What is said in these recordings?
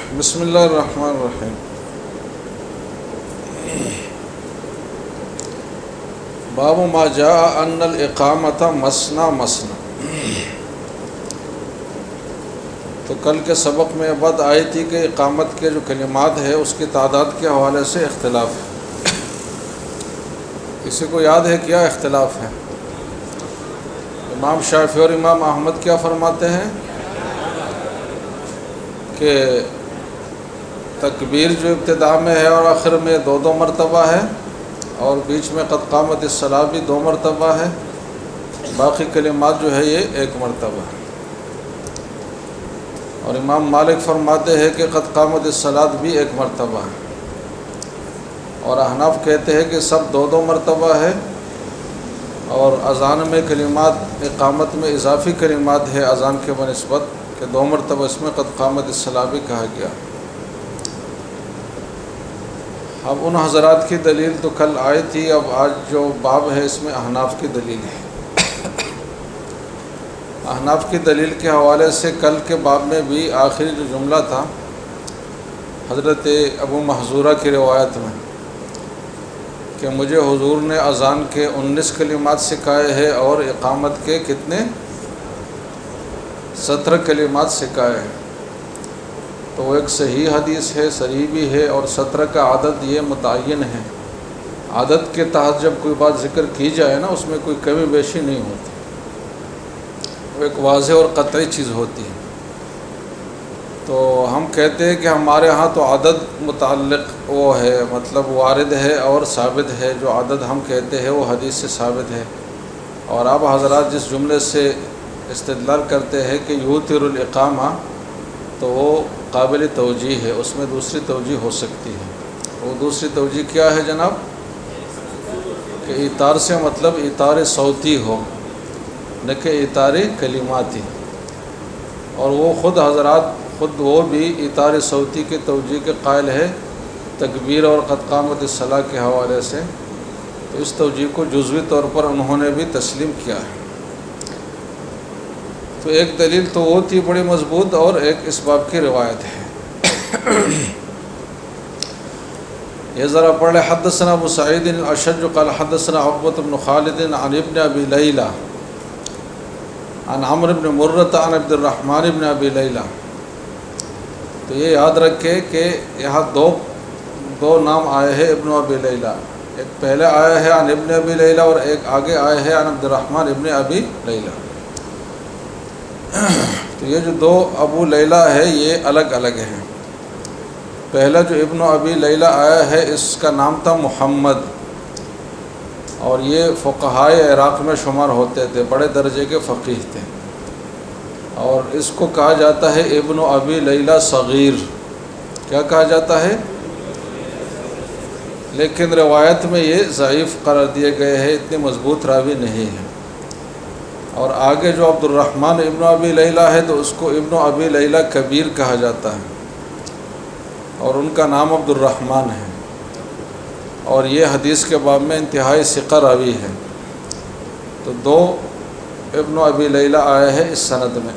بسم اللہ الرحمن الرحیم۔ باب ما جاء ان الاقامۃ مثنی مثنی۔ تو کل کے سبق میں بات آئی تھی کہ اقامت کے جو کلمات ہے اس کی تعداد کے حوالے سے اختلاف ہے۔ کسی کو یاد ہے کیا اختلاف ہے؟ امام شافعی اور امام احمد کیا فرماتے ہیں کہ تکبیر جو ابتداء میں ہے اور آخر میں دو مرتبہ ہے، اور بیچ میں قد قامت الصلاۃ بھی 2 مرتبہ ہے، باقی کلمات جو ہے یہ 1 مرتبہ ہے۔ اور امام مالک فرماتے ہیں کہ قد قامت الصلاۃ بھی 1 مرتبہ ہے، اور احناف کہتے ہیں کہ سب 2 مرتبہ ہے، اور اذان میں کلمات اقامت میں اضافی کلمات ہے اذان کے بنسبت کہ 2 مرتبہ اس میں قد قامت الصلاۃ بھی کہا گیا۔ اب ان حضرات کی دلیل تو کل آئی تھی، اب آج جو باب ہے اس میں احناف کی دلیل ہے۔ احناف کی دلیل کے حوالے سے کل کے باب میں بھی آخری جو جملہ تھا حضرت ابو محذورہ کی روایت میں کہ مجھے حضور نے اذان کے 19 کلمات سکھائے ہیں اور اقامت کے کتنے 17 کلمات سکھائے ہیں، تو وہ ایک صحیح حدیث ہے، صحیح بھی ہے، اور 17 کا عدد یہ متعین ہے۔ عدد کے تحت جب کوئی بات ذکر کی جائے نا، اس میں کوئی کمی بیشی نہیں ہوتی، وہ ایک واضح اور قطعی چیز ہوتی ہے۔ تو ہم کہتے ہیں کہ ہمارے ہاں تو عدد متعلق وہ ہے، مطلب وارد ہے اور ثابت ہے، جو عدد ہم کہتے ہیں وہ حدیث سے ثابت ہے۔ اور آپ حضرات جس جملے سے استدلال کرتے ہیں کہ یوتر الاقامہ، تو وہ قابل توجیہ ہے، اس میں دوسری توجیہ ہو سکتی ہے۔ وہ دوسری توجیہ کیا ہے جناب؟ کہ ایتار سے مطلب ایتار صوتی ہو، نہ کہ ایتار کلماتی، اور وہ خود حضرات خود وہ بھی ایتار صوتی کے توجیہ کے قائل ہے تکبیر اور قد قامت الصلاۃ کے حوالے سے، تو اس توجیہ کو جزوی طور پر انہوں نے بھی تسلیم کیا ہے۔ تو ایک دلیل تو وہ تھی بڑی مضبوط، اور ایک اس باب کی روایت ہے۔ یہ ذرا پڑھ لیں۔ حدثنا ابو سعید الاشج قال حدثنا عقبۃ بن خالد عن ابن ابی لیلہ عن عمرو بن مرۃ عن عبد الرحمن بن ابی لیلہ۔ تو یہ یاد رکھے کہ یہاں دو نام آئے ہیں ابن ابی لیلہ، ایک پہلے آیا ہے عن ابن ابی لیلہ اور ایک آگے آئے ہیں عن عبد الرحمن ابن ابی لیلہ۔ تو یہ جو 2 ابو لیلہ ہے یہ الگ الگ ہیں۔ پہلا جو ابن ابی لیلہ آیا ہے اس کا نام تھا محمد، اور یہ فقہائے عراق میں شمار ہوتے تھے، بڑے درجے کے فقیہ تھے، اور اس کو کہا جاتا ہے ابن ابی لیلہ صغیر۔ کیا کہا جاتا ہے؟ لیکن روایت میں یہ ضعیف قرار دیے گئے ہیں، اتنی مضبوط راوی نہیں ہے۔ اور آگے جو عبد الرحمن ابن ابی لیلہ ہے تو اس کو ابن ابی لیلہ کبیر کہا جاتا ہے، اور ان کا نام عبد الرحمن ہے، اور یہ حدیث کے باب میں انتہائی ثقہ راوی ہے۔ تو 2 ابن ابی لیلہ آئے ہیں اس سند میں۔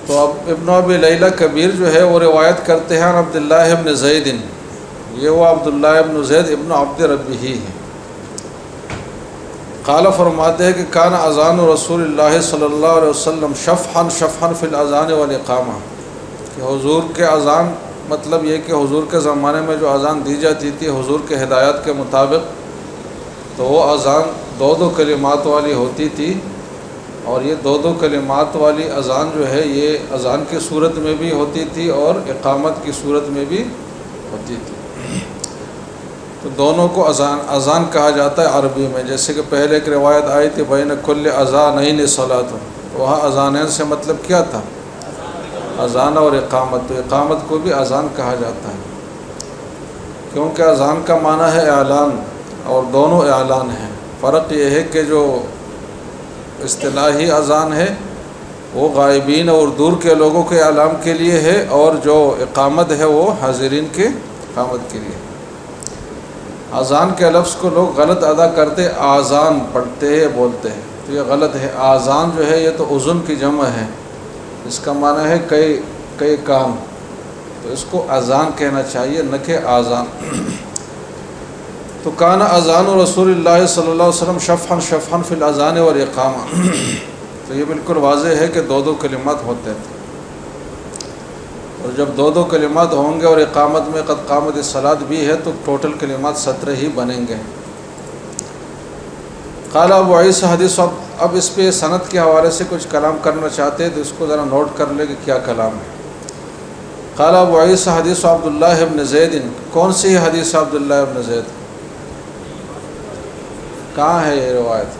تو اب ابن ابی لیلہ کبیر جو ہے وہ روایت کرتے ہیں عبداللہ ابن زید، یہ وہ عبداللہ ابن زید ابن عبد ربہ ہے۔ قال فرماتے ہیں کہ کان اذان رسول اللہ صلی اللہ علیہ وسلم شفعاً فی الاذان والاقامہ، کہ حضور کے اذان مطلب یہ کہ حضور کے زمانے میں جو اذان دی جاتی تھی حضور کے ہدایات کے مطابق، تو وہ اذان 2 کلمات والی ہوتی تھی، اور یہ 2 کلمات والی اذان جو ہے یہ اذان کی صورت میں بھی ہوتی تھی اور اقامت کی صورت میں بھی ہوتی تھی۔ تو دونوں کو اذان کہا جاتا ہے عربی میں، جیسے کہ پہلے ایک روایت آئی تھی بین کل اذانین صلاۃ، وہاں اذانین سے مطلب کیا تھا؟ اذان اور اقامت، تو اقامت کو بھی اذان کہا جاتا ہے، کیونکہ اذان کا معنی ہے اعلان، اور دونوں اعلان ہیں۔ فرق یہ ہے کہ جو اصطلاحی اذان ہے وہ غائبین اور دور کے لوگوں کے اعلام کے لیے ہے، اور جو اقامت ہے وہ حاضرین کے اقامت کے لیے۔ اذان کے لفظ کو لوگ غلط ادا کرتے، آذان پڑھتے ہیں بولتے ہیں، تو یہ غلط ہے۔ آذان جو ہے یہ تو اذن کی جمع ہے، اس کا معنی ہے کئی کام، تو اس کو اذان کہنا چاہیے نہ کہ آذان۔ تو کان اذان رسول اللہ صلی اللہ علیہ وسلم شفعا شفعا فی الاذان والاقامہ، تو یہ بالکل واضح ہے کہ دو کلمات ہوتے تھے، اور جب دو کلمات ہوں گے اور اقامت میں قد قامت الصلاۃ بھی ہے تو ٹوٹل کلمات 17 ہی بنیں گے۔ قال ابو عیسی حدیث، اب اس پہ سند کے حوالے سے کچھ کلام کرنا چاہتے ہیں تو اس کو ذرا نوٹ کر لیں کہ کیا کلام ہے۔ قال ابو عیسی حدیث عبداللہ ابن زید، کون سی حدیث عبداللہ ابن زید؟ کہاں ہے یہ روایت؟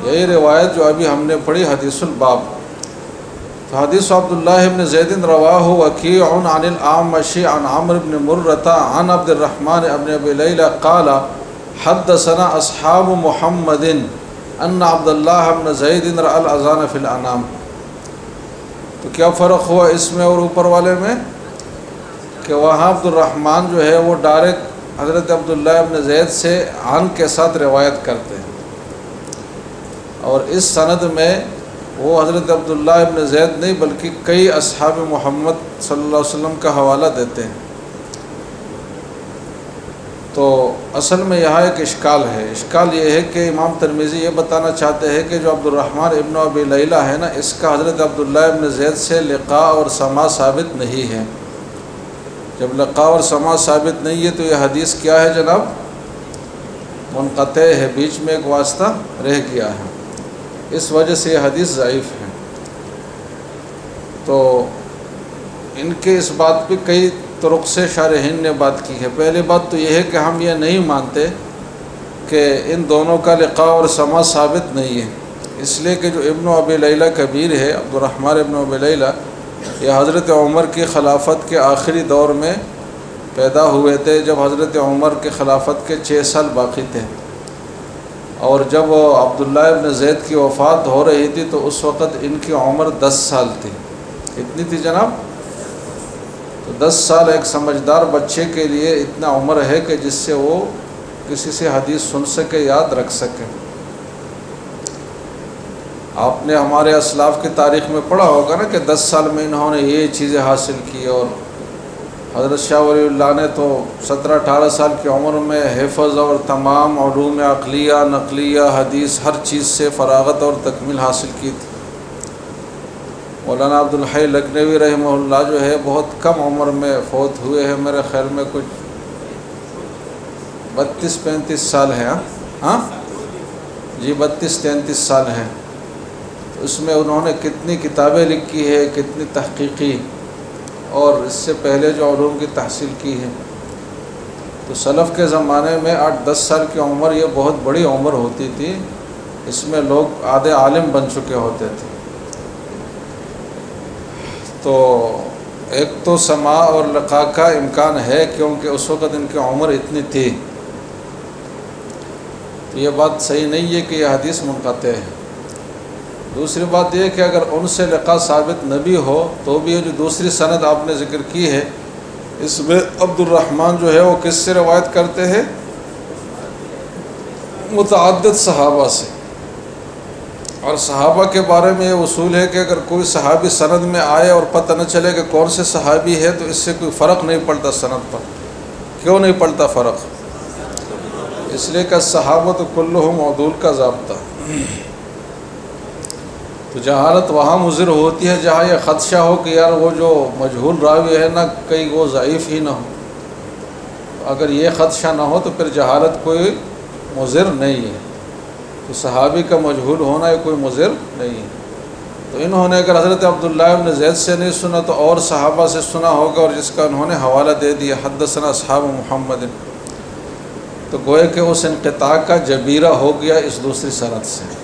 یہی روایت جو ابھی ہم نے پڑھی، حدیث الباب۔ تو حدیث عبداللہ ابن زید رواہ وکیع عن الاعمش عن عمرو بن مرۃ عن عبد الرحمن ابن ابی لیلى قال حدثنا اصحاب محمد ان عبداللہ ابن زید رأى الاذان فی الانام۔ تو کیا فرق ہوا اس میں اور اوپر والے میں؟ کہ وہاں عبد الرحمن جو ہے وہ ڈائریکٹ حضرت عبداللہ ابن زید سے عن کے ساتھ روایت کرتے ہیں، اور اس سند میں وہ حضرت عبداللہ ابن زید نہیں بلکہ کئی اصحاب محمد صلی اللہ علیہ وسلم کا حوالہ دیتے ہیں۔ تو اصل میں یہاں ایک اشکال ہے، اشکال یہ ہے کہ امام ترمذی یہ بتانا چاہتے ہیں کہ جو عبد الرحمن ابن ابی لیلہ ہے نا، اس کا حضرت عبداللہ ابن زید سے لقاء اور سماع ثابت نہیں ہے۔ جب لقاء اور سماع ثابت نہیں ہے تو یہ حدیث کیا ہے جناب؟ منقطع ہے، بیچ میں ایک واسطہ رہ گیا ہے، اس وجہ سے یہ حدیث ضعیف ہے۔ تو ان کے اس بات پہ کئی طرق سے شارحین نے بات کی ہے۔ پہلی بات تو یہ ہے کہ ہم یہ نہیں مانتے کہ ان دونوں کا لقاء اور سماع ثابت نہیں ہے، اس لیے کہ جو ابن ابی لیلہ کبیر ہے، عبد الرحمن ابن ابی لیلہ، یہ حضرت عمر کی خلافت کے آخری دور میں پیدا ہوئے تھے، جب حضرت عمر کے خلافت کے 6 سال باقی تھے، اور جب عبداللہ ابن زید کی وفات ہو رہی تھی تو اس وقت ان کی عمر 10 سال تھی۔ اتنی تھی جناب؟ تو 10 سال ایک سمجھدار بچے کے لیے اتنا عمر ہے کہ جس سے وہ کسی سے حدیث سن سکے، یاد رکھ سکے۔ آپ نے ہمارے اسلاف کی تاریخ میں پڑھا ہوگا نا کہ 10 سال میں انہوں نے یہ چیزیں حاصل کی، اور حضرت شاہ ولی اللہ نے تو 17-18 سال کی عمر میں حفظ اور تمام علوم عقلیہ، نقلیہ، حدیث، ہر چیز سے فراغت اور تکمیل حاصل کی تھی۔ مولانا عبدالحی لکھنوی رحمہ اللہ جو ہے بہت کم عمر میں فوت ہوئے ہیں، میرے خیال میں کچھ 32-35 سال ہیں۔ ہاں جی، 32-33 سال ہیں۔ اس میں انہوں نے کتنی کتابیں لکھی ہے، کتنی تحقیقی، اور اس سے پہلے جو علوم کی تحصیل کی ہے۔ تو سلف کے زمانے میں 8-10 سال کی عمر یہ بہت بڑی عمر ہوتی تھی، اس میں لوگ آدھے عالم بن چکے ہوتے تھے۔ تو ایک تو سماع اور لقاء کا امکان ہے کیونکہ اس وقت ان کی عمر اتنی تھی، تو یہ بات صحیح نہیں ہے کہ یہ حدیث منقطع ہے۔ دوسری بات یہ کہ اگر ان سے لقاء ثابت نہ بھی ہو تو بھی یہ جو دوسری سند آپ نے ذکر کی ہے، اس میں عبد الرحمن جو ہے وہ کس سے روایت کرتے ہیں؟ متعدد صحابہ سے، اور صحابہ کے بارے میں یہ اصول ہے کہ اگر کوئی صحابی سند میں آئے اور پتہ نہ چلے کہ کون سے صحابی ہے تو اس سے کوئی فرق نہیں پڑتا سند پر۔ کیوں نہیں پڑتا فرق؟ اس لیے کہ صحابہ کلہم عدول کا ضابطہ۔ تو جہالت وہاں مضر ہوتی ہے جہاں یہ خدشہ ہو کہ یار وہ جو مجہول راوی ہے نا کہیں وہ ضعیف ہی نہ ہو۔ اگر یہ خدشہ نہ ہو تو پھر جہالت کوئی مضر نہیں ہے، تو صحابی کا مجہول ہونا یہ کوئی مضر نہیں ہے۔ تو انہوں نے اگر حضرت عبداللہ ابن زید سے نہیں سنا تو اور صحابہ سے سنا ہوگا، اور جس کا انہوں نے حوالہ دے دیا حدثنا اصحاب محمد، تو گویا کہ اس انقطاع کا جبیرہ ہو گیا اس دوسری سند سے۔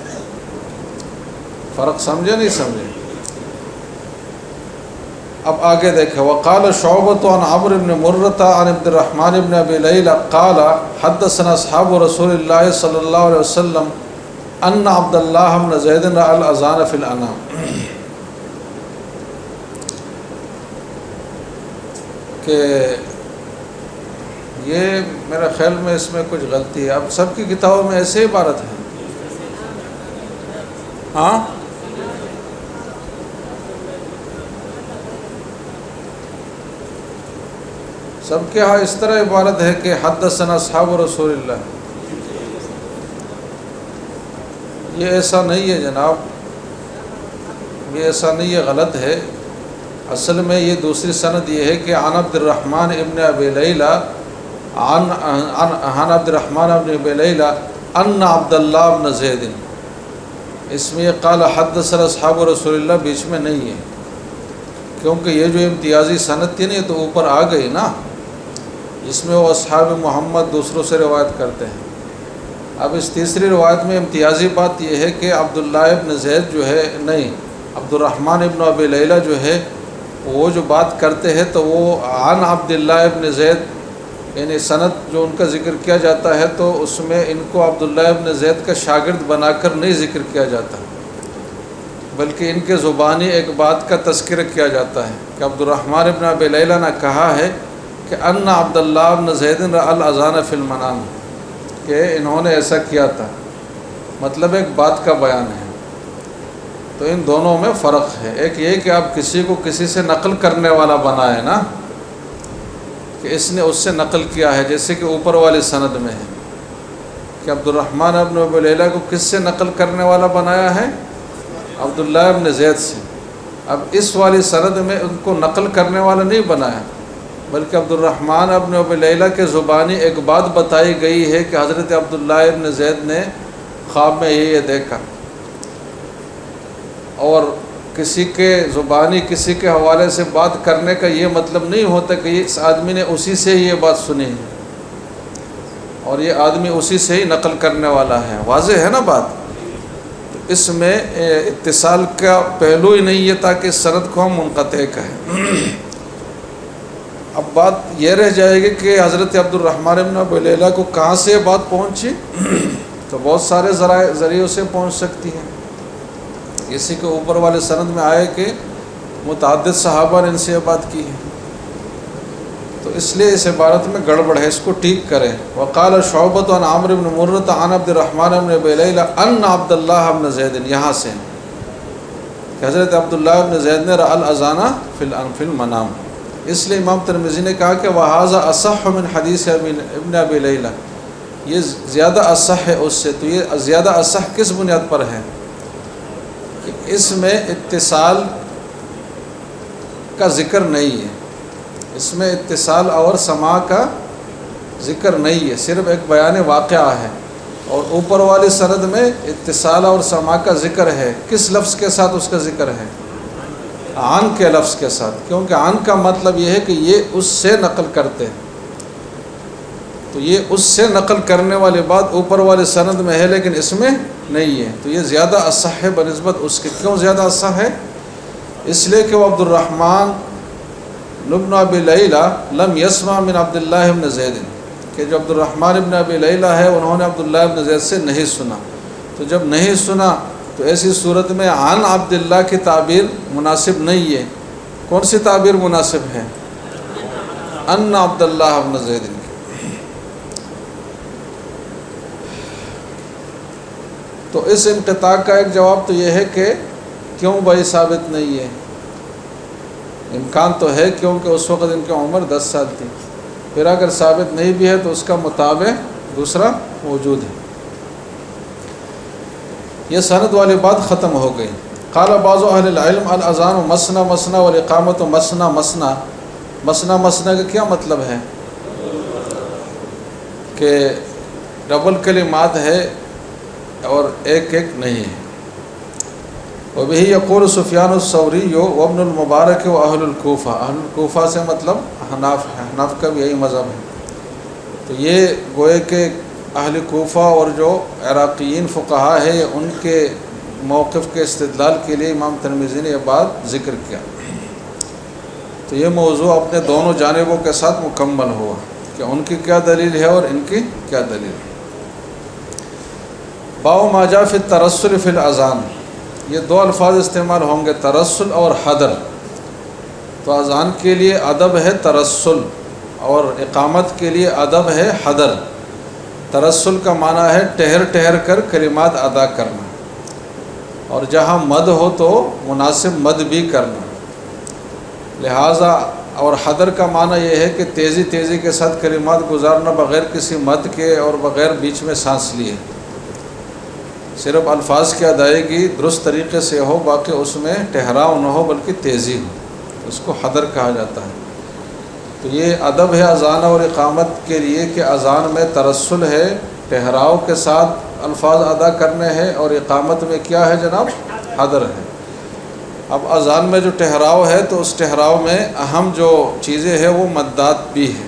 فرق سمجھے نہیں سمجھے؟ اب آگے دیکھیں، وقال شعبۃ عن عمرو بن مرۃ عن عبد الرحمن بن ابی لیلى قال حدثنا اصحاب رسول اللہ صلی اللہ علیہ وسلم ان عبد اللہ بن زید رأى الاذان فی الانام۔ کہ یہ میرے خیال میں اس میں کچھ غلطی ہے، اب سب کی کتابوں میں ایسے عبارت ہے۔ ہاں سب کے ہاں اس طرح عبارت ہے کہ حدثنا اصحاب رسول اللہ، یہ ایسا نہیں ہے جناب، یہ ایسا نہیں ہے، غلط ہے۔ اصل میں یہ دوسری سند یہ ہے کہ عن عبد الرحمن ابن ابی لیلہ عن عبد الرحمن ابن ابی لیلہ ان عبد اللہ بن زید، اس میں یہ قال حدثنا اصحاب رسول اللہ بیچ میں نہیں ہے، کیونکہ یہ جو امتیازی سند تھی نا یہ تو اوپر آ گئی نا، جس میں وہ اصحاب محمد دوسروں سے روایت کرتے ہیں۔ اب اس تیسری روایت میں امتیازی بات یہ ہے کہ عبداللہ ابن زید جو ہے، نہیں، عبد الرحمن ابن ابی لیلہ جو ہے وہ جو بات کرتے ہیں تو وہ عن عبداللہ ابن زید، یعنی سند جو ان کا ذکر کیا جاتا ہے تو اس میں ان کو عبداللہ ابن زید کا شاگرد بنا کر نہیں ذکر کیا جاتا، بلکہ ان کے زبانی ایک بات کا تذکرہ کیا جاتا ہے کہ عبد الرحمن ابن ابی لیلہ نے کہا ہے کہ ان عبداللہ ابن زید رأى الاذان فی المنام، کہ انہوں نے ایسا کیا تھا، مطلب ایک بات کا بیان ہے۔ تو ان دونوں میں فرق ہے، ایک یہ کہ آپ کسی کو کسی سے نقل کرنے والا بنائے نا، کہ اس نے اس سے نقل کیا ہے، جیسے کہ اوپر والی سند میں ہے کہ عبد الرحمن ابن ابی لیلہ کو کس سے نقل کرنے والا بنایا ہے؟ عبداللہ ابن زید سے۔ اب اس والی سند میں ان کو نقل کرنے والا نہیں بنایا، بلکہ عبد الرحمن ابن ابی لیلہ کے زبانی ایک بات بتائی گئی ہے کہ حضرت عبداللہ ابن زید نے خواب میں یہ دیکھا، اور کسی کے زبانی کسی کے حوالے سے بات کرنے کا یہ مطلب نہیں ہوتا کہ اس آدمی نے اسی سے ہی یہ بات سنی ہے اور یہ آدمی اسی سے ہی نقل کرنے والا ہے، واضح ہے نا بات۔ اس میں اتصال کا پہلو ہی نہیں ہے تاکہ اس سند کو ہم منقطع کہیں۔ اب بات یہ رہ جائے گی کہ حضرت عبد الرحمن ابن ابی لیلہ کو کہاں سے بات پہنچی، تو بہت سارے ذریعوں سے پہنچ سکتی ہے۔ اسی کے اوپر والے سند میں آئے کہ متعدد صحابہ نے ان سے یہ بات کی ہے، تو اس لیے اس عبارت میں گڑبڑ ہے، اس کو ٹھیک کریں۔ وقال شعبۃ عن عمرو بن مرۃ عن عبد الرحمن بن ابی لیلہ ان عبداللہ بن زید، یہاں سے کہ حضرت عبداللہ بن زید نے رأى الاذان فی المنام۔ اس لیے امام ترمذی نے کہا کہ وہذا اصح من حدیث ابن ابی لیلہ، یہ زیادہ اصح ہے اس سے۔ تو یہ زیادہ اصح کس بنیاد پر ہے؟ کہ اس میں اتصال کا ذکر نہیں ہے، اس میں اتصال اور سماع کا ذکر نہیں ہے، صرف ایک بیان واقعہ ہے۔ اور اوپر والی سند میں اتصال اور سماع کا ذکر ہے، کس لفظ کے ساتھ اس کا ذکر ہے؟ عن کے لفظ کے ساتھ، کیونکہ عن کا مطلب یہ ہے کہ یہ اس سے نقل کرتے ہیں، تو یہ اس سے نقل کرنے والی بات اوپر والے سند میں ہے لیکن اس میں نہیں ہے، تو یہ زیادہ اصح ہے بنسبت اس کے۔ کیوں زیادہ اصح ہے؟ اس لیے کہ وہ عبد الرحمن ابن ابی لیلہ لم یسمع من عبداللہ ابن زید، کہ جو عبد الرحمن ابن ابی لیلہ ہے انہوں نے عبداللہ ابن زید سے نہیں سنا، تو جب نہیں سنا تو ایسی صورت میں عن عبداللہ کی تعبیر مناسب نہیں ہے۔ کون سی تعبیر مناسب ہے؟ ان عبداللہ ابن زید۔ تو اس انقطاع کا ایک جواب تو یہ ہے کہ کیوں بھائی ثابت نہیں ہے؟ امکان تو ہے کیونکہ اس وقت ان کی عمر 10 سال تھی، پھر اگر ثابت نہیں بھی ہے تو اس کا مطابق دوسرا موجود ہے۔ یہ سند والی بات ختم ہو گئی۔ قال بعض اہل العلم الاذان مثنى مثنى والاقامۃ مثنى مثنى۔ مثنى مثنى کا کیا مطلب ہے؟ کہ ڈبل کلمات ہے اور ایک ایک نہیں ہے۔ وبه یقول سفیان الثوری وابن المبارک واہل الکوفہ۔ اہل الکوفہ سے مطلب حناف ہے، حناف کا بھی یہی مذہب ہے۔ تو یہ گوئے کہ اہل کوفہ اور جو عراقیین فقہا ہے ان کے موقف کے استدلال کے لیے امام ترمذی نے یہ بات ذکر کیا۔ تو یہ موضوع اپنے دونوں جانبوں کے ساتھ مکمل ہوا کہ ان کی کیا دلیل ہے اور ان کی کیا دلیل ہے۔ باب ما جاء فی الترسل فی الاذان، یہ دو الفاظ استعمال ہوں گے، ترسل اور حدر۔ تو اذان کے لیے ادب ہے ترسل اور اقامت کے لیے ادب ہے حدر۔ ترسل کا معنی ہے ٹہر ٹہر کر کلمات ادا کرنا، اور جہاں مد ہو تو مناسب مد بھی کرنا۔ لہٰذا اور حدر کا معنی یہ ہے کہ تیزی تیزی کے ساتھ کلمات گزارنا بغیر کسی مد کے اور بغیر بیچ میں سانس لیے، صرف الفاظ کی ادائیگی درست طریقے سے ہو، باقی اس میں ٹھہراؤ نہ ہو بلکہ تیزی ہو، اس کو حدر کہا جاتا ہے۔ تو یہ ادب ہے اذان اور اقامت کے لیے کہ اذان میں ترسل ہے، ٹھہراؤ کے ساتھ الفاظ ادا کرنے ہیں، اور اقامت میں کیا ہے جناب؟ حدر ہے۔ اب اذان میں جو ٹھہراؤ ہے تو اس ٹھہراؤ میں اہم جو چیزیں ہیں وہ مدات بھی ہیں،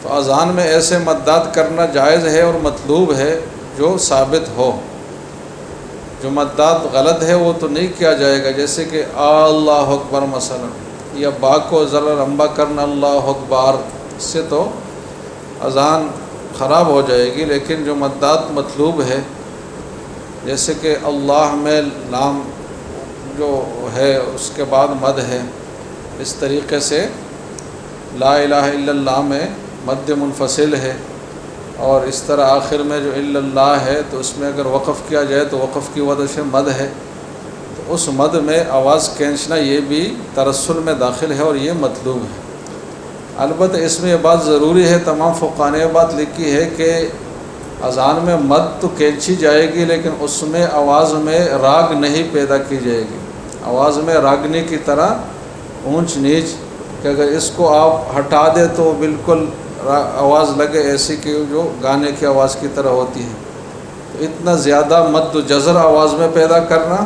تو اذان میں ایسے مدات کرنا جائز ہے اور مطلوب ہے جو ثابت ہو۔ جو مدات غلط ہے وہ تو نہیں کیا جائے گا، جیسے کہ اللہ اکبر مثلا، یا با کو ذرا لمبا کرنا اللہ اکبر، اس سے تو اذان خراب ہو جائے گی۔ لیکن جو مدات مطلوب ہے، جیسے کہ اللہ میں لام جو ہے اس کے بعد مد ہے، اس طریقے سے لا الہ الا اللہ میں مد منفصل ہے، اور اس طرح آخر میں جو الا اللہ ہے تو اس میں اگر وقف کیا جائے تو وقف کی وجہ سے مد ہے، تو اس مد میں آواز کھینچنا یہ بھی ترسل میں داخل ہے اور یہ مطلوب ہے۔ البتہ اس میں یہ بات ضروری ہے، تمام فقہاء نے یہ بات لکھی ہے کہ اذان میں مد تو کھینچی جائے گی، لیکن اس میں آواز میں راگ نہیں پیدا کی جائے گی، آواز میں راگنی کی طرح اونچ نیچ، کہ اگر اس کو آپ ہٹا دیں تو بالکل آواز لگے ایسی کہ جو گانے کی آواز کی طرح ہوتی ہے۔ تو اتنا زیادہ مد و جزر آواز میں پیدا کرنا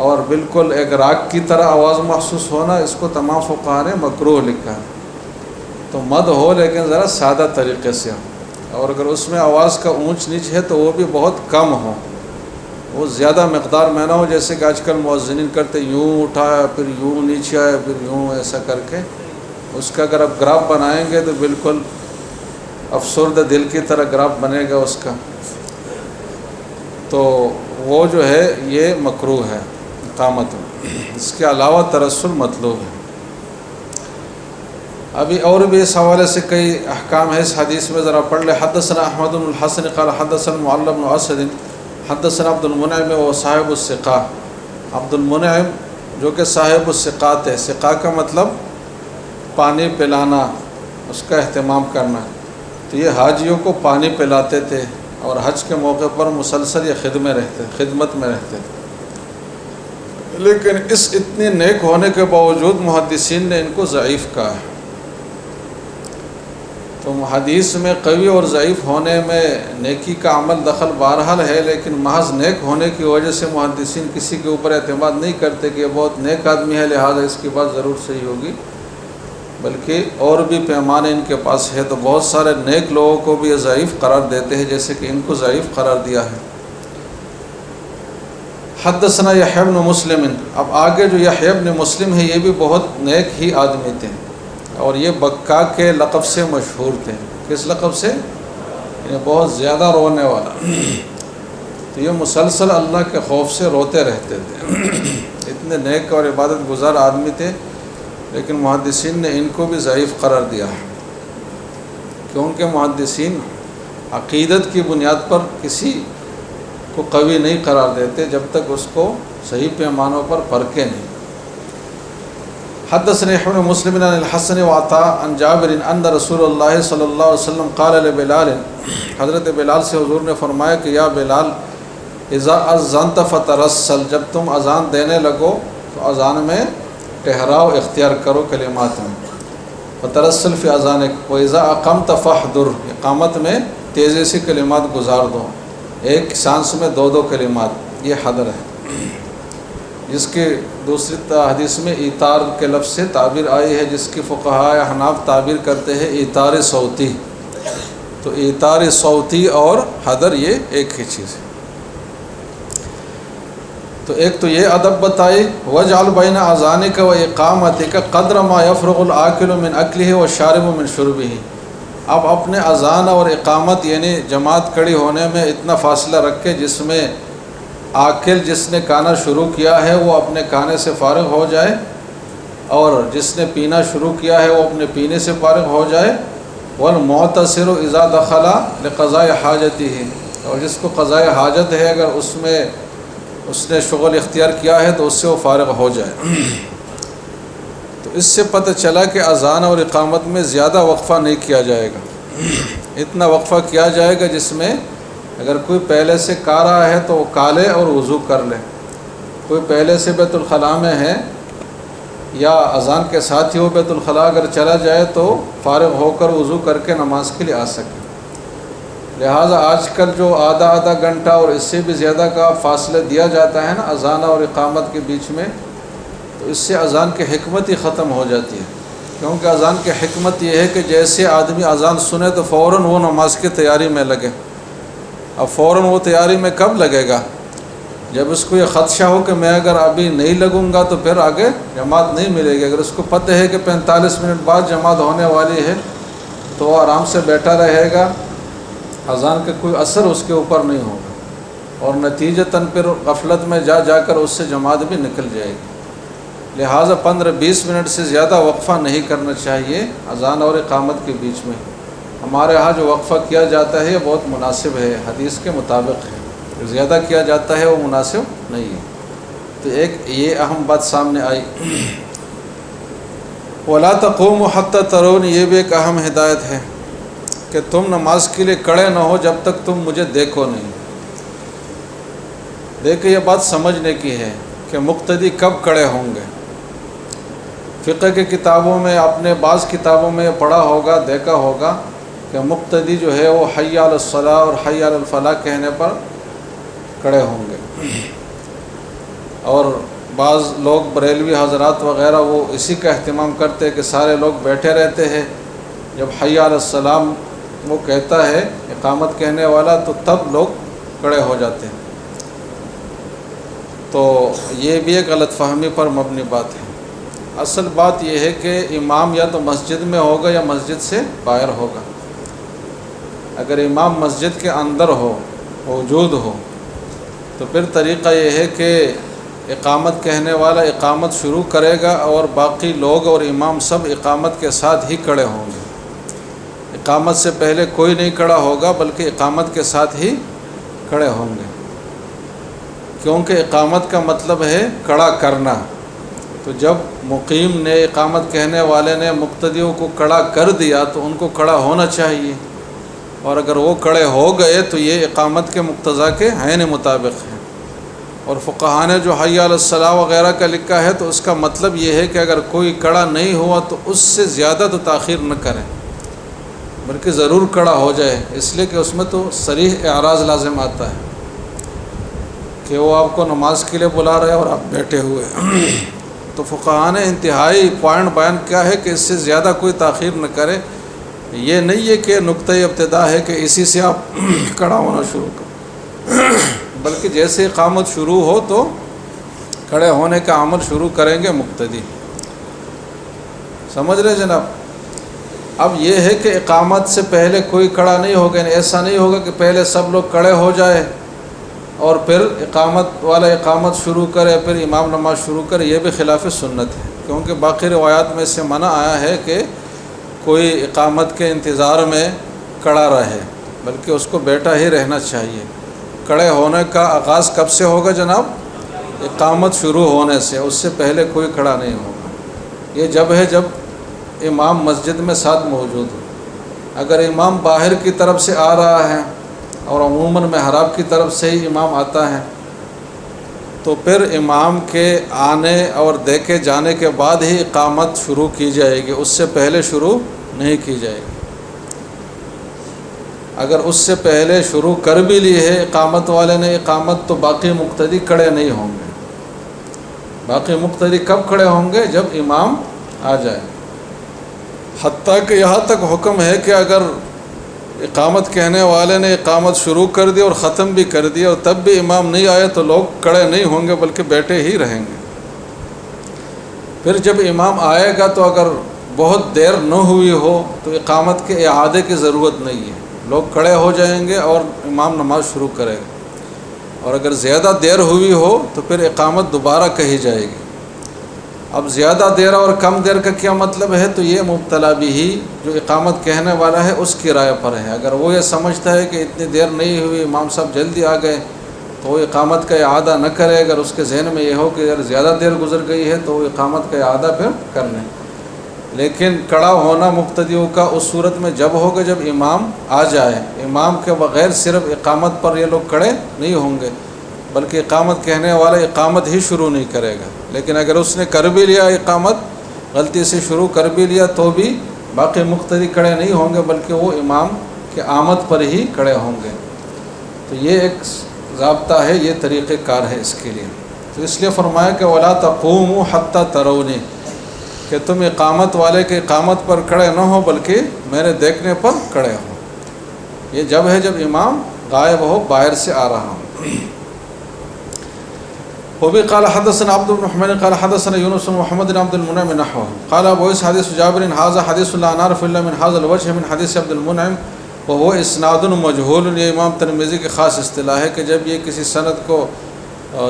اور بالکل ایک راگ کی طرح آواز محسوس ہونا، اس کو تمام فقہاء نے مکروہ لکھا ہے۔ تو مد ہو لیکن ذرا سادہ طریقے سے ہو، اور اگر اس میں آواز کا اونچ نیچ ہے تو وہ بھی بہت کم ہو، وہ زیادہ مقدار میں نہ ہو، جیسے کہ آج کل مؤذنین کرتے یوں اٹھایا پھر یوں نیچے آیا پھر یوں، ایسا کر کے اس کا اگر آپ گراف بنائیں گے تو بالکل افسردہ دل کی طرح گراف بنے گا اس کا، تو وہ جو ہے یہ مکروہ ہے اقامت میں۔ اس کے علاوہ ترسل مطلوب ہے۔ ابھی اور بھی اس حوالے سے کئی احکام ہے، اس حدیث میں ذرا پڑھ لیں۔ حدثنا احمد بن الحسن قال حدثنا معل بن اسد حدثنا عبد المنعم و صاحب الثقہ، عبد المنعم جو کہ صاحب الثقات ہے، ثقہ کا مطلب پانی پلانا، اس کا اہتمام کرنا، تو یہ حاجیوں کو پانی پلاتے تھے اور حج کے موقع پر مسلسل یہ خدمت میں رہتے تھے، لیکن اس اتنے نیک ہونے کے باوجود محدثین نے ان کو ضعیف کہا ہے۔ تو حدیث میں قوی اور ضعیف ہونے میں نیکی کا عمل دخل بہرحال ہے، لیکن محض نیک ہونے کی وجہ سے محدثین کسی کے اوپر اعتماد نہیں کرتے کہ یہ بہت نیک آدمی ہے لہذا اس کی بات ضرور صحیح ہوگی، بلکہ اور بھی پیمانے ان کے پاس ہے، تو بہت سارے نیک لوگوں کو بھی یہ ضعیف قرار دیتے ہیں، جیسے کہ ان کو ضعیف قرار دیا ہے۔ حدثنا یحییٰ بن مسلم، اب آگے جو یحییٰ بن مسلم ہے یہ بھی بہت نیک ہی آدمی تھے، اور یہ بکا کے لقب سے مشہور تھے۔ کس لقب سے؟ یہ بہت زیادہ رونے والا، تو یہ مسلسل اللہ کے خوف سے روتے رہتے تھے، اتنے نیک اور عبادت گزار آدمی تھے، لیکن محدثین نے ان کو بھی ضعیف قرار دیا ہے، کیونکہ محدثین عقیدت کی بنیاد پر کسی کو قوی نہیں قرار دیتے جب تک اس کو صحیح پیمانوں پر پرکھے نہیں۔ حدثنا ابن مسلم عن الحسن وعطاء عن جابر ان رسول اللہ صلی اللہ علیہ وسلم قال لبلال، حضرت بلال سے حضور نے فرمایا کہ یا بلال اذا اذنت فترسل، جب تم اذان دینے لگو تو اذان میں ٹھہراؤ اختیار کرو کلمات میں، فترسل فی اذانک، واذا اقمت فاحضر، اقامت میں تیزی سے کلمات گزار دو، ایک سانس میں دو دو کلمات، یہ حدر ہے، جس کی دوسری حدیث میں ایتار کے لفظ سے تعبیر آئی ہے، جس کی فقہاء احناف تعبیر کرتے ہیں ایتار صوتی، تو ایتار صوتی اور حدر یہ ایک ہی چیز ہے۔ تو ایک تو یہ ادب بتائی، وجعل بین اذانک و اقامتک قدر ما یفرغ الآکل من اکلہ والشارب من شربہ، اب اپنے اذان اور اقامت یعنی جماعت کھڑی ہونے میں اتنا فاصلہ رکھ کے جس میں آکل جس نے کھانا شروع کیا ہے وہ اپنے کھانے سے فارغ ہو جائے، اور جس نے پینا شروع کیا ہے وہ اپنے پینے سے فارغ ہو جائے، والمعتصر اذا دخل لقضاء حاجتہ، اور جس کو قضاء حاجت ہے اگر اس نے شغل اختیار کیا ہے تو اس سے وہ فارغ ہو جائے۔ تو اس سے پتہ چلا کہ اذان اور اقامت میں زیادہ وقفہ نہیں کیا جائے گا، اتنا وقفہ کیا جائے گا جس میں اگر کوئی پہلے سے کھا رہا ہے تو وہ کھا لے اور وضو کر لے، کوئی پہلے سے بیت الخلاء میں ہے یا اذان کے ساتھ ہی وہ بیت الخلاء اگر چلا جائے تو فارغ ہو کر وضو کر کے نماز کے لیے آ سکے۔ لہٰذا آج کل جو آدھا گھنٹہ اور اس سے بھی زیادہ کا فاصلہ دیا جاتا ہے نا اذان اور اقامت کے بیچ میں، تو اس سے اذان کی حکمت ہی ختم ہو جاتی ہے، کیونکہ اذان کی حکمت یہ ہے کہ جیسے آدمی اذان سنے تو فوراً وہ نماز کی تیاری میں لگے۔ اب فوراً وہ تیاری میں کب لگے گا؟ جب اس کو یہ خدشہ ہو کہ میں اگر ابھی نہیں لگوں گا تو پھر آگے جماعت نہیں ملے گی۔ اگر اس کو پتہ ہے کہ 45 منٹ بعد جماعت ہونے والی ہے تو وہ آرام سے بیٹھا رہے گا، اذان کا کوئی اثر اس کے اوپر نہیں ہوگا، اور نتیجتاً پھر غفلت میں جا کر اس سے جماعت بھی نکل جائے گی۔ لہٰذا 15-20 منٹ سے زیادہ وقفہ نہیں کرنا چاہیے اذان اور اقامت کے بیچ میں۔ ہمارے ہاں جو وقفہ کیا جاتا ہے یہ بہت مناسب ہے، حدیث کے مطابق ہے، زیادہ کیا جاتا ہے وہ مناسب نہیں ہے۔ تو ایک یہ اہم بات سامنے آئی۔ وَلَا تَقُومُوا حَتَّى تَرَوْنِ، یہ بھی ایک اہم ہدایت ہے کہ تم نماز کے لیے کھڑے نہ ہو جب تک تم مجھے دیکھو نہیں۔ دیکھیں، یہ بات سمجھنے کی ہے کہ مقتدی کب کھڑے ہوں گے۔ فقہ کی کتابوں میں، اپنے بعض کتابوں میں پڑھا ہوگا، دیکھا ہوگا کہ مقتدی جو ہے وہ حی علی الصلاۃ اور حی علی الفلاح کہنے پر کھڑے ہوں گے، اور بعض لوگ بریلوی حضرات وغیرہ وہ اسی کا اہتمام کرتے ہیں کہ سارے لوگ بیٹھے رہتے ہیں، جب حی علی السلام وہ کہتا ہے اقامت کہنے والا تو تب لوگ کھڑے ہو جاتے ہیں۔ تو یہ بھی ایک غلط فہمی پر مبنی بات ہے۔ اصل بات یہ ہے کہ امام یا تو مسجد میں ہوگا یا مسجد سے باہر ہوگا۔ اگر امام مسجد کے اندر ہو، موجود ہو، تو پھر طریقہ یہ ہے کہ اقامت کہنے والا اقامت شروع کرے گا اور باقی لوگ اور امام سب اقامت کے ساتھ ہی کھڑے ہوں گے۔ اقامت سے پہلے کوئی نہیں کھڑا ہوگا بلکہ اقامت کے ساتھ ہی کھڑے ہوں گے، کیونکہ اقامت کا مطلب ہے کھڑا کرنا۔ تو جب مقیم نے، اقامت کہنے والے نے مقتدیوں کو کھڑا کر دیا تو ان کو کھڑا ہونا چاہیے، اور اگر وہ کھڑے ہو گئے تو یہ اقامت کے مقتضا کے عین مطابق ہے۔ اور فقہاء نے جو حی علی الصلاۃ وغیرہ کا لکھا ہے تو اس کا مطلب یہ ہے کہ اگر کوئی کھڑا نہیں ہوا تو اس سے زیادہ تو تاخیر نہ کریں، بلکہ ضرور کھڑا ہو جائے، اس لیے کہ اس میں تو صریح اعراض لازم آتا ہے کہ وہ آپ کو نماز کے لیے بلا رہے اور آپ بیٹھے ہوئے۔ تو فقہاء نے انتہائی پوائنٹ بیان کیا ہے کہ اس سے زیادہ کوئی تاخیر نہ کرے۔ یہ نہیں ہے کہ نقطۂ ابتدا ہے کہ اسی سے آپ کھڑا ہونا شروع کریں، بلکہ جیسے اقامت شروع ہو تو کھڑے ہونے کا عمل شروع کریں گے مقتدی۔ سمجھ رہے جناب؟ اب یہ ہے کہ اقامت سے پہلے کوئی کھڑا نہیں ہوگا، یعنی ایسا نہیں ہوگا کہ پہلے سب لوگ کھڑے ہو جائے اور پھر اقامت والا اقامت شروع کرے، پھر امام نماز شروع کرے۔ یہ بھی خلاف سنت ہے، کیونکہ باقی روایات میں سے منع آیا ہے کہ کوئی اقامت کے انتظار میں کھڑا رہے، بلکہ اس کو بیٹھا ہی رہنا چاہیے۔ کھڑے ہونے کا آغاز کب سے ہوگا جناب؟ اقامت شروع ہونے سے، اس سے پہلے کوئی کھڑا نہیں ہوگا۔ یہ جب ہے جب امام مسجد میں ساتھ موجود ہو۔ اگر امام باہر کی طرف سے آ رہا ہے، اور عموماً محراب کی طرف سے ہی امام آتا ہے، تو پھر امام کے آنے اور دیکھے جانے کے بعد ہی اقامت شروع کی جائے گی، اس سے پہلے شروع نہیں کی جائے گی۔ اگر اس سے پہلے شروع کر بھی لی ہے اقامت والے نے اقامت، تو باقی مقتدی کھڑے نہیں ہوں گے۔ باقی مقتدی کب کھڑے ہوں گے؟ جب امام آ جائے۔ حتیٰ کہ یہاں تک حکم ہے کہ اگر اقامت کہنے والے نے اقامت شروع کر دی اور ختم بھی کر دیا اور تب بھی امام نہیں آئے تو لوگ کھڑے نہیں ہوں گے بلکہ بیٹھے ہی رہیں گے۔ پھر جب امام آئے گا تو اگر بہت دیر نہ ہوئی ہو تو اقامت کے اعادے کی ضرورت نہیں ہے، لوگ کھڑے ہو جائیں گے اور امام نماز شروع کرے گا۔ اور اگر زیادہ دیر ہوئی ہو تو پھر اقامت دوبارہ کہی جائے گی۔ اب زیادہ دیر اور کم دیر کا کیا مطلب ہے؟ تو یہ مبتلا بھی ہی جو اقامت کہنے والا ہے اس کی رائے پر ہے۔ اگر وہ یہ سمجھتا ہے کہ اتنی دیر نہیں ہوئی، امام صاحب جلدی آ گئے، تو وہ اقامت کا اعادہ نہ کرے۔ اگر اس کے ذہن میں یہ ہو کہ اگر زیادہ دیر گزر گئی ہے تو وہ اقامت کا اعادہ پھر کر لیں۔ لیکن کڑا ہونا مقتدیوں کا اس صورت میں جب ہوگا جب امام آ جائے۔ امام کے بغیر صرف اقامت پر یہ لوگ کھڑے نہیں ہوں گے، بلکہ اقامت کہنے والا اقامت ہی شروع نہیں کرے گا۔ لیکن اگر اس نے کر بھی لیا اقامت، غلطی سے شروع کر بھی لیا، تو بھی باقی مقتدی کھڑے نہیں ہوں گے، بلکہ وہ امام کے آمد پر ہی کھڑے ہوں گے۔ تو یہ ایک ضابطہ ہے، یہ طریقہ کار ہے اس کے لیے۔ تو اس لیے فرمایا کہ وَلَا تَقُومُوا حَتَّى تَرَوْنِي، کہ تم اقامت والے کے اقامت پر کھڑے نہ ہو بلکہ میرے دیکھنے پر کھڑے ہو۔ یہ جب ہے جب امام غائب ہو، باہر سے آ رہا ہو۔ وبه قال حدثنا عبد بن حميد قال حدثنا يونس بن محمد بن عبد المنعم نحوه قال ابو عيسى حديث جابر هذا حديث لا نعرف الا من هذا الوجه من حديث عبد المنعم وهو اسناد مجهول۔ یہ امام ترمذی کی خاص اصطلاح ہے کہ جب یہ کسی سند کو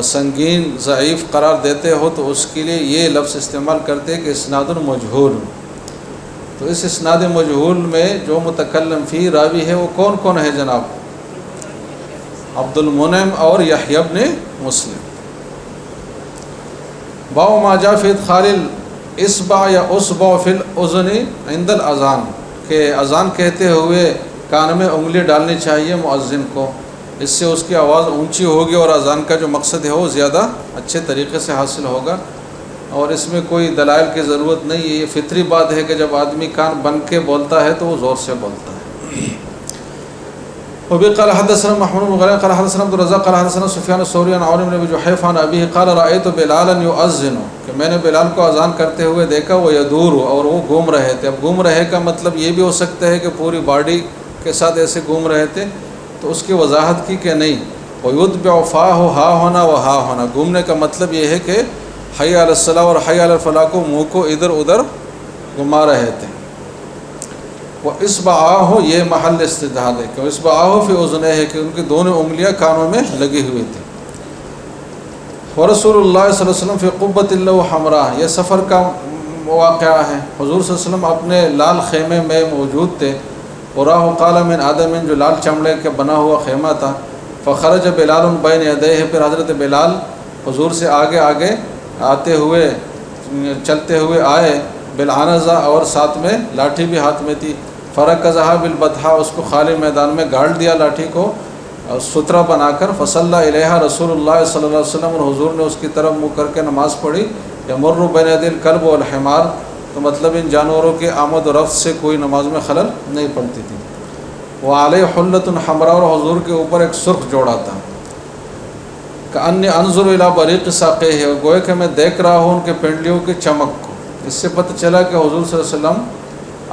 سنگین ضعیف قرار دیتے ہو تو اس کے لیے یہ لفظ استعمال کرتے ہیں کہ اسناد مجہول۔ تو اس اسناد مجہول میں جو متکلم فی راوی ہے وہ کون کون ہے جناب؟ عبد المنعم اور یحییٰ بن مسلم۔ باو ما جاء فی ادخال الاصبع یا اصبع فی الاذن عند الاذان، کہ اذان کہتے ہوئے کان میں انگلی ڈالنی چاہیے مؤذن کو، اس سے اس کی آواز اونچی ہوگی اور اذان کا جو مقصد ہے وہ زیادہ اچھے طریقے سے حاصل ہوگا۔ اور اس میں کوئی دلائل کی ضرورت نہیں ہے، یہ فطری بات ہے کہ جب آدمی کان بن کے بولتا ہے تو وہ زور سے بولتا ہے۔ وبه قال حدثنا محمود بن غيلان قال حدثنا عبد الرزاق قال حدثنا سفيان الثوري عن عون بن ابي جحيفه عن ابيه قال رايت بلالا يؤذن، کہ میں نے بلال کو اذان کرتے ہوئے دیکھا، وہ يدور، اور وہ گھوم رہے تھے۔ اب گھوم رہے کا مطلب یہ بھی ہو سکتا ہے کہ پوری باڈی کے ساتھ ایسے گھوم رہے تھے، تو اس کی وضاحت کی کہ نہیں۔ ويتبع فاه ہا ہونا و ہا ہونا، گھومنے کا مطلب یہ ہے کہ حی علی الصلاۃ اور حی علی الفلاح کو منہ کو ادھر ادھر گھما رہے تھے۔ وَإِصْبَعَاهُ، یہ محل استدلال ہے کہ اصبعاہ فی اذنیہ، کہ ان کی دونوں انگلیاں کانوں میں لگی ہوئی تھی۔ ورسول اللہ صلی اللہ علیہ وسلم فی قبۃ له حمراء، یہ سفر کا واقعہ ہے۔ حضور صلی اللہ علیہ وسلم اپنے لال خیمے میں موجود تھے، وراہ قال من آدم، جو لال چمڑے کا بنا ہوا خیمہ تھا۔ فخرج بلال بین یدیہ، پھر حضرت بلال حضور سے آگے آگے آتے ہوئے چلتے ہوئے آئے، بالعنزہ، اور ساتھ میں لاٹھی بھی ہاتھ میں تھی۔ فرکزھا بالبطحاء، اس کو خالی میدان میں گاڑ دیا لاٹھی کو سترہ بنا کر۔ فصلی الیہا رسول اللہ صلی اللہ علیہ وسلم، اور حضور نے اس کی طرف منہ کر کے نماز پڑھی۔ یمر بین یدی الکلب والحمار، تو مطلب ان جانوروں کے آمد و رفت سے کوئی نماز میں خلل نہیں پڑتی تھی۔ وعلیہ حلۃ حمراء، اور حضور کے اوپر ایک سرخ جوڑا تھا۔ کأنی انظر الی بریق ساقیہ، گویا کہ میں دیکھ رہا ہوں ان کے پنڈلیوں کی چمک کو۔ اس سے پتہ چلا کہ حضور صلی اللہ علیہ وسلم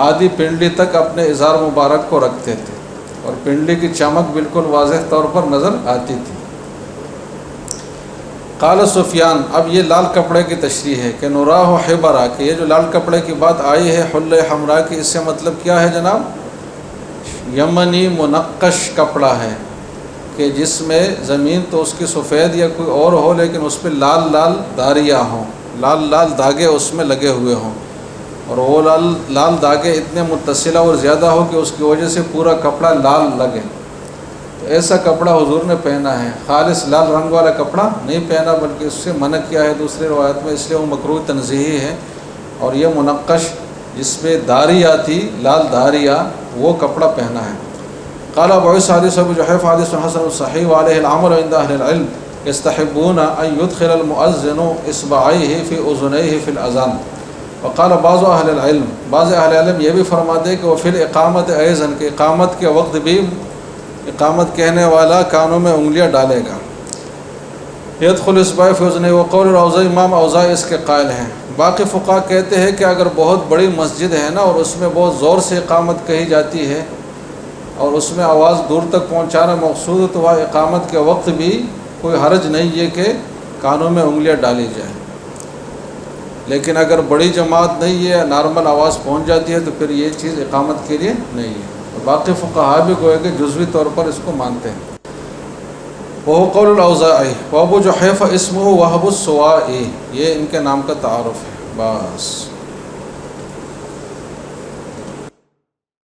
آدھی پنڈلی تک اپنے اظہار مبارک کو رکھتے تھے، اور پنڈلی کی چمک بالکل واضح طور پر نظر آتی تھی۔ قال سفیان، اب یہ لال کپڑے کی تشریح ہے کہ نراہ حبرا، کہ یہ جو لال کپڑے کی بات آئی ہے حلہ حمراء کی، اس سے مطلب کیا ہے جناب؟ یمنی منقش کپڑا ہے، کہ جس میں زمین تو اس کی سفید یا کوئی اور ہو، لیکن اس پہ لال لال داریاں ہوں، لال لال دھاگے اس میں لگے ہوئے ہوں، اور وہ لال دھاگے اتنے متصلہ اور زیادہ ہو کہ اس کی وجہ سے پورا کپڑا لال لگے۔ تو ایسا کپڑا حضور نے پہنا ہے، خالص لال رنگ والا کپڑا نہیں پہنا، بلکہ اس سے منع کیا ہے دوسری روایت میں، اس لیے وہ مکروہ تنزیہی ہے۔ اور یہ منقش جس پہ داریاں تھی، لال داریاں، وہ کپڑا پہنا ہے۔ قال ابو عیسیٰ حدیث ابو جحیفہ حدیث حسن صحیح وعلیہ العمل عند اہل العلم یستحبون ان يدخل المؤذن اصبعیہ فی اذنیہ فی الاذان۔ وقال بعض اہل العلم، بعض اہل علم یہ بھی فرماتے کہ وہ فی الاقامت ایضاً، کہ اقامت کے وقت بھی اقامت کہنے والا کانوں میں انگلیاں ڈالے گا۔ يدخل اصبع فی اذنیہ، وقول الاوزاعی، امام اوزاعی اس کے قائل ہیں۔ باقی فقہا کہتے ہیں کہ اگر بہت بڑی مسجد ہے نا، اور اس میں بہت زور سے اقامت کہی جاتی ہے اور اس میں آواز دور تک پہنچانا مقصود ہے، تو وہاں اقامت کے وقت بھی کوئی حرج نہیں ہے کہ کانوں میں انگلیاں ڈالی جائیں۔ لیکن اگر بڑی جماعت نہیں ہے، نارمل آواز پہنچ جاتی ہے، تو پھر یہ چیز اقامت کے لیے نہیں ہے۔ باقی فقہا بھی گویا کہ جزوی طور پر اس کو مانتے ہیں۔ وہ قول الاوزاعی وابو جحیفہ اسمہ وہب السوائی، یہ ان کے نام کا تعارف ہے۔ بس